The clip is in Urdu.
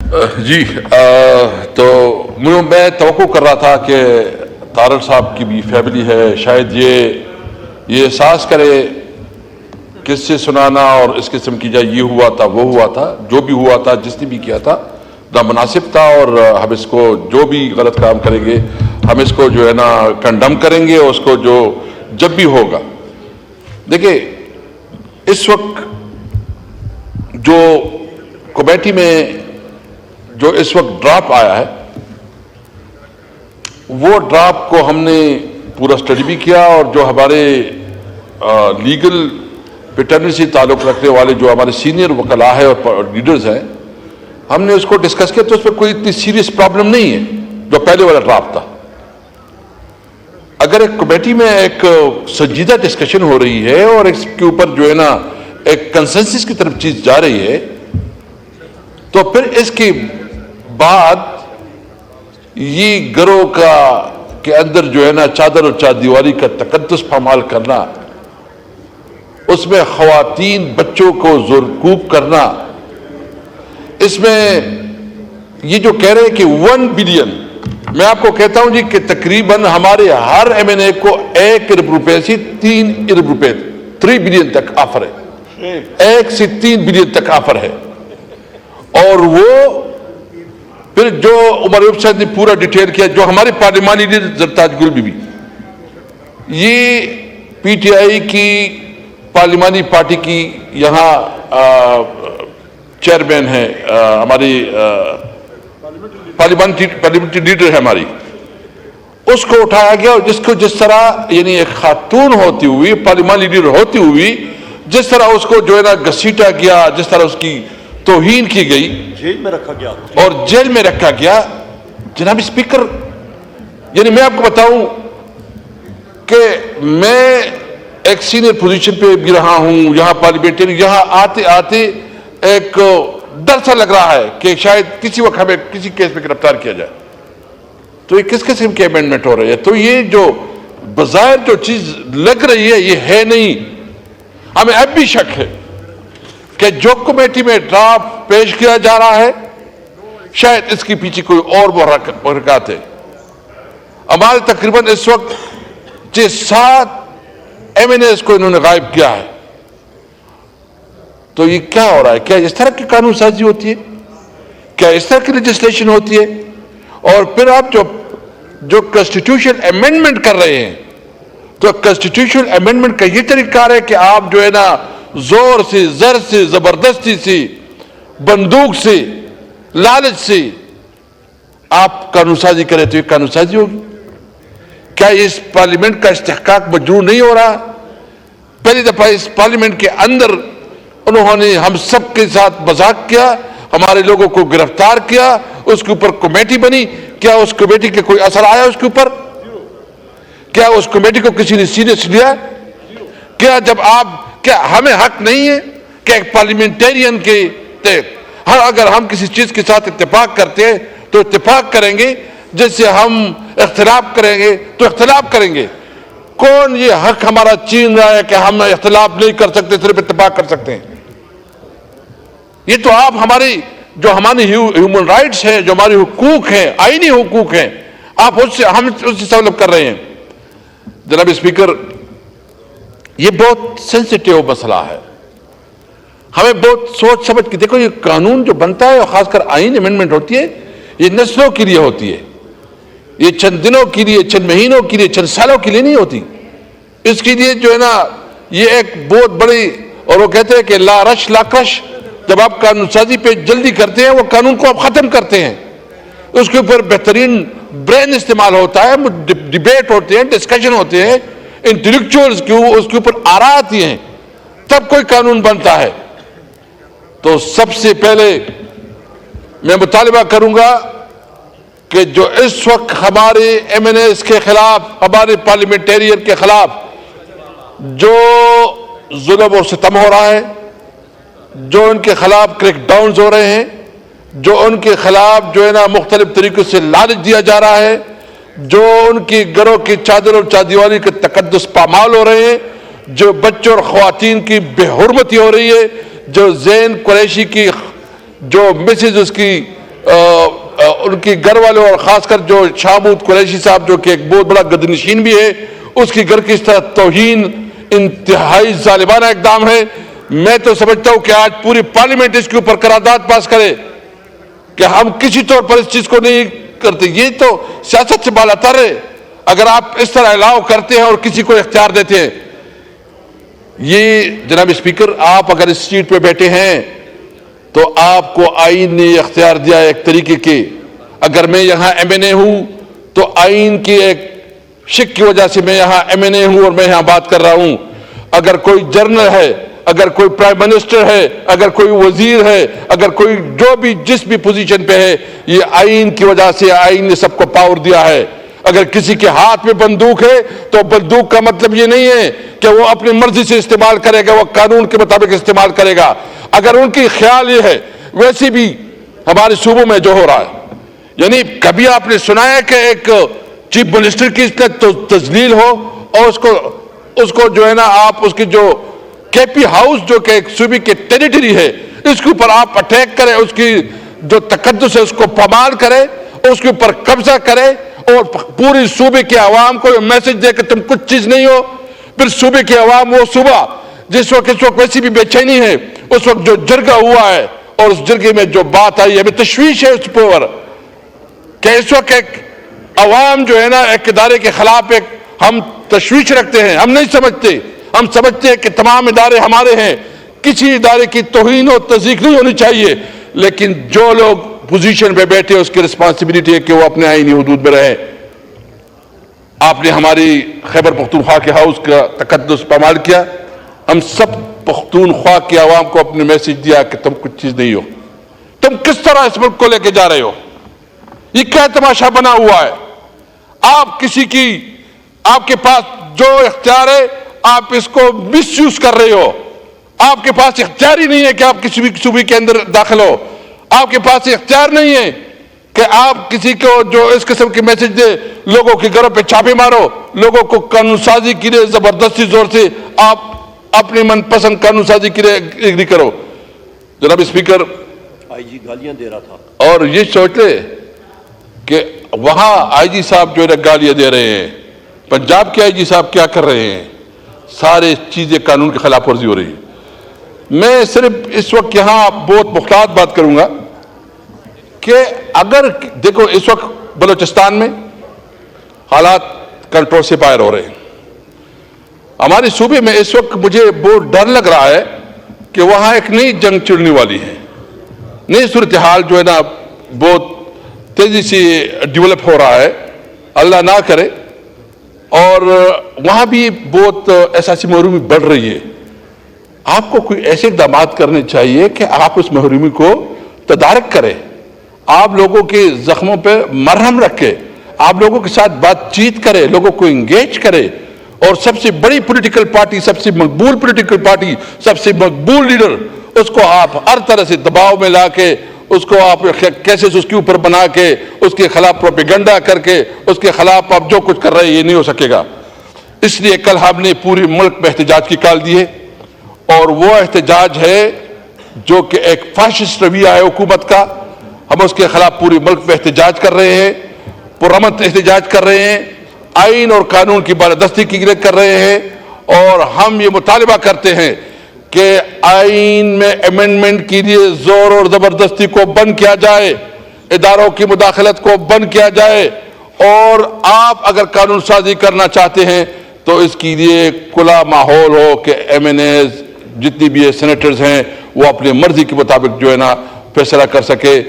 جی تو میں توقع کر رہا تھا کہ طارق صاحب کی بھی فیملی ہے، شاید یہ احساس کرے کس سے سنانا اور اس قسم کی جائے یہ ہوا تھا وہ ہوا تھا، جو بھی ہوا تھا جس نے بھی کیا تھا نامناسب تھا، اور ہم اس کو جو بھی غلط کام کریں گے ہم اس کو جو ہے نا کنڈم کریں گے، اس کو جو جب بھی ہوگا. دیکھیں اس وقت جو کمیٹی میں جو اس وقت ڈراپ آیا ہے وہ ڈراپ کو ہم نے پورا اسٹڈی بھی کیا، اور جو ہمارے لیگل پیٹرنی سے تعلق رکھنے والے جو ہمارے سینئر وکلاء ہیں اور لیڈرز ہیں ہم نے اس کو ڈسکس کیا، تو اس میں کوئی اتنی سیریس پرابلم نہیں ہے جو پہلے والا ڈراپ تھا. اگر ایک کمیٹی میں ایک سنجیدہ ڈسکشن ہو رہی ہے اور اس کے اوپر جو ہے نا ایک کنسنسس کی طرف چیز جا رہی ہے تو پھر اس کے بعد یہ گروہ کے اندر جو ہے نا چادر اور چار دیواری کا تقدس پامال کرنا، اس میں خواتین بچوں کو زورکوب کرنا، اس میں یہ جو کہہ رہے ہیں کہ 1 بلین، میں آپ کو کہتا ہوں جی کہ تقریباً ہمارے ہر ایم این اے کو 1 ارب روپے سے 3 ارب روپے 3 بلین تک آفر ہے، 1 سے 3 بلین تک آفر ہے. اور وہ پھر جو عمر ایوب صاحب نے پورا ڈیٹیل کیا، جو ہمارے پارلیمانی لیڈر زرتاج گل بی بی، یہ پی ٹی آئی کی پارلیمانی پارٹی کی یہاں چیئرمین ہے، ہماری پارلیمنٹری لیڈر ہے ہماری، اس کو اٹھایا گیا اور جس کو جس طرح یعنی ایک خاتون ہوتی ہوئی پارلیمانی لیڈر ہوتی ہوئی جس طرح اس کو جو ہے نا گھسیٹا گیا، جس طرح اس کی توہین کی گئی، جیل میں رکھا گیا اور جیل میں رکھا گیا. جناب اسپیکر، یعنی میں آپ کو بتاؤں کہ میں ایک سینئر پوزیشن پہ بھی رہا ہوں یہاں پارلیمنٹری، یہاں آتے آتے ایک ڈر سا لگ رہا ہے کہ شاید کسی وقت ہمیں کسی کیس میں گرفتار کیا جائے. تو یہ کس قسم کی امینڈمنٹ ہو رہی ہے؟ تو یہ جو بظاہر جو چیز لگ رہی ہے یہ ہے نہیں. ہمیں اب بھی شک ہے کہ جو کمیٹی میں ڈرافٹ پیش کیا جا رہا ہے شاید اس کے پیچھے کوئی اور محرکات ہے. ہمارے تقریباً اس وقت 7 ایم این ایز کو انہوں نے غائب کیا ہے. تو یہ کیا ہو رہا ہے؟ کیا اس طرح کی قانون سازی ہوتی ہے؟ کیا اس طرح کی لیجسلیشن ہوتی ہے؟ اور پھر آپ جو کنسٹیٹیوشن امینڈمنٹ کر رہے ہیں تو کنسٹیٹیوشن امینڈمنٹ کا یہ طریقہ ہے کہ آپ جو ہے نا زور سے، زر سے، زبردستی سے، بندوق سے، لالچ سے آپ قانون سازی کریں تو یہ قانون سازی ہوگی؟ کیا اس پارلیمنٹ کا استحقاق مجروح نہیں ہو رہا؟ پہلی دفعہ اس پارلیمنٹ کے اندر انہوں نے ہم سب کے ساتھ مذاق کیا، ہمارے لوگوں کو گرفتار کیا، اس کے اوپر کمیٹی بنی. کیا اس کمیٹی کے کوئی اثر آیا اس کے اوپر؟ کیا اس کمیٹی کو کسی نے سیریس لیا؟ کیا ہمیں حق نہیں ہے کہ ایک پارلیمنٹیرین کے اگر ہم کسی چیز کے ساتھ اتفاق کرتے ہیں تو اتفاق کریں گے، جس سے ہم اختلاف کریں گے تو اختلاف کریں گے. کون یہ حق ہمارا چھین رہا ہے کہ ہم اختلاف نہیں کر سکتے، صرف اتفاق کر سکتے ہیں؟ یہ تو آپ ہماری ہیومن رائٹس ہیں، جو ہمارے حقوق ہیں، آئینی حقوق ہیں، ہم اس سے سلب کر رہے ہیں. جناب اسپیکر، یہ بہت سینسیٹیو مسئلہ ہے. ہمیں بہت سوچ سمجھ کے دیکھو، یہ قانون جو بنتا ہے اور خاص کر آئین امینڈمنٹ ہوتی ہے یہ نسلوں کے لیے ہوتی ہے، یہ چند دنوں کے لیے، چند مہینوں کے لیے، چند سالوں کے لیے نہیں ہوتی. اس کے لیے جو ہے نا یہ ایک بہت بڑی، اور وہ کہتے ہیں کہ لا رش لا کرش. جب آپ قانون سازی پہ جلدی کرتے ہیں وہ قانون کو آپ ختم کرتے ہیں. اس کے اوپر بہترین برین استعمال ہوتا ہے، ڈیبیٹ ہوتے ہیں، ڈسکشن ہوتے ہیں، انٹلیکچوئلز اس کے اوپر آرا آتی ہیں، تب کوئی قانون بنتا ہے. تو سب سے پہلے میں مطالبہ کروں گا کہ جو اس وقت ہمارے ایم این ایز کے خلاف، ہمارے پارلیمنٹیرین کے خلاف جو ظلم اور ستم ہو رہا ہے، جو ان کے خلاف کریک ڈاؤنز ہو رہے ہیں، جو ان کے خلاف جو ہے نا مختلف طریقوں سے لالچ دیا جا رہا ہے، جو ان کی گھروں کی چادر اور چاردیواری کے تقدس پامال ہو رہے ہیں، جو بچوں اور خواتین کی بے حرمتی ہو رہی ہے، جو زین قریشی کی جو مسز اس کی ان کی گھر والوں اور خاص کر جو شامود قریشی صاحب جو کہ ایک بہت بڑا گدنشین بھی ہے، اس کی گھر کی اس طرح توہین انتہائی ظالمانہ اقدام ہے۔ میں تو سمجھتا ہوں کہ آج پوری پارلیمنٹ اس کے اوپر قرارداد پاس کرے کہ ہم کسی طور پر اس چیز کو نہیں کرتے۔ یہ تو سیاست سے بالاتر ہے اگر آپ اس طرح الاؤ کرتے ہیں اور کسی کو اختیار دیتے ہیں۔ یہ جناب اسپیکر، آپ اگر اس سیٹ پہ بیٹھے ہیں تو آپ کو آئین نے اختیار دیا ہے ایک طریقے کے۔ اگر میں یہاں ایم این اے ہوں تو آئین کی ایک شک کی وجہ سے میں یہاں ایم این اے ہوں اور میں یہاں بات کر رہا ہوں۔ اگر کوئی جنرل ہے، اگر کوئی پرائم منسٹر ہے، اگر کوئی وزیر ہے، اگر کوئی جو بھی جس بھی پوزیشن پہ ہے، یہ آئین کی وجہ سے آئین نے سب کو پاور دیا ہے۔ اگر کسی کے ہاتھ میں بندوق ہے تو بندوق کا مطلب یہ نہیں ہے کہ وہ اپنی مرضی سے استعمال کرے گا، وہ قانون کے مطابق استعمال کرے گا۔ اگر ان کی خیال یہ ہے، ویسے بھی ہمارے صوبوں میں جو ہو رہا ہے، یعنی کبھی آپ نے سنا ہے کہ ایک چیف منسٹر کی تذلیل ہو اور اس کو جو ہے نا آپ اس کی جو کے پی ہاؤس جو کہ ایک صوبے کی ٹیریٹری ہے، اس کے اوپر آپ اٹیک کریں، اس کی جو تقدس ہے اس کو پامال کریں، اس کے اوپر قبضہ کریں اور پوری صوبے کے عوام کو یہ میسج دے کہ تم کچھ چیز نہیں ہو۔ پھر صوبے کے عوام وہ صوبہ جس وقت اس وقت ویسی بھی بے چینی ہے، اس وقت جو جرگہ ہوا ہے اور اس جرگے میں جو بات آئی، ہمیں تشویش ہے اس پر کہ اس وقت ایک عوام جو ہے نا ایک ادارے کے خلاف ایک ہم تشویش رکھتے ہیں۔ ہم نہیں سمجھتے، ہم سمجھتے ہیں کہ تمام ادارے ہمارے ہیں، کسی ادارے کی توہین و تضییق نہیں ہونی چاہیے، لیکن جو لوگ پوزیشن پہ بیٹھے اس کی رسپانسبلٹی ہے کہ وہ اپنے آئینی حدود میں رہے۔ آپ نے ہماری خیبر پختونخوا کے ہاؤس کا تقدس پامال کیا، ہم سب پختونخوا کے عوام کو اپنے میسج دیا کہ تم کچھ چیز نہیں ہو، تم کس طرح اس ملک کو لے کے جا رہے ہو، یہ کیا تماشا بنا ہوا ہے۔ آپ کسی کی، آپ کے پاس جو اختیار ہے آپ اس کو مس یوز کر رہے ہو۔ آپ کے پاس اختیار ہی نہیں ہے کہ آپ کسی بھی صوبے کے اندر داخل ہو، آپ کے پاس اختیار نہیں ہے کہ آپ کسی کو جو اس قسم کی میسج دے، لوگوں کے گھروں پہ چھاپے مارو، لوگوں کو قانون سازی کے لیے زبردستی زور سے آپ اپنی من پسند قانون سازی کے لیے اگری کرو۔ جناب اسپیکر، آئی جی گالیاں دے رہا تھا اور یہ سوچ لے کہ وہاں آئی جی صاحب جو ہے گالیاں دے رہے ہیں، پنجاب کے آئی جی صاحب کیا کر رہے ہیں، سارے چیزیں قانون کی خلاف ورزی ہو رہی ہے۔ میں صرف اس وقت یہاں بہت محتاط بات کروں گا کہ اگر دیکھو اس وقت بلوچستان میں حالات کنٹرول سے باہر ہو رہے ہیں، ہمارے صوبے میں اس وقت مجھے بہت ڈر لگ رہا ہے کہ وہاں ایک نئی جنگ چھڑنے والی ہے، نئی صورتحال جو ہے نا بہت تیزی سے ڈیولپ ہو رہا ہے، اللہ نہ کرے، اور وہاں بھی بہت احساسی محرومی بڑھ رہی ہے۔ آپ کو کوئی ایسے اقدامات کرنے چاہیے کہ آپ اس محرومی کو تدارک کریں، آپ لوگوں کے زخموں پہ مرہم رکھیں، آپ لوگوں کے ساتھ بات چیت کریں، لوگوں کو انگیج کریں، اور سب سے بڑی پولیٹیکل پارٹی، سب سے مقبول پولیٹیکل پارٹی، سب سے مقبول لیڈر، اس کو آپ ہر طرح سے دباؤ میں لا کے، اس کو آپ کیسے اس کے اوپر بنا کے، اس کے خلاف پروپیگنڈا کر کے، اس کے خلاف آپ جو کچھ کر رہے ہیں یہ نہیں ہو سکے گا۔ اس لیے کل ہم نے پورے ملک میں احتجاج کی کال دی ہے، اور وہ احتجاج ہے جو کہ ایک فاشسٹ رویہ ہے حکومت کا، ہم اس کے خلاف پورے ملک میں احتجاج کر رہے ہیں، پرامن احتجاج کر رہے ہیں، آئین اور قانون کی بالادستی کی گرفت کر رہے ہیں، اور ہم یہ مطالبہ کرتے ہیں کہ آئین میں امینڈمنٹ کے لیے زور اور زبردستی کو بند کیا جائے، اداروں کی مداخلت کو بند کیا جائے، اور آپ اگر قانون سازی کرنا چاہتے ہیں تو اس کے لیے کھلا ماحول ہو کہ ایم این ایز جتنی بھی سینیٹرز ہیں وہ اپنی مرضی کے مطابق جو ہے نا فیصلہ کر سکے۔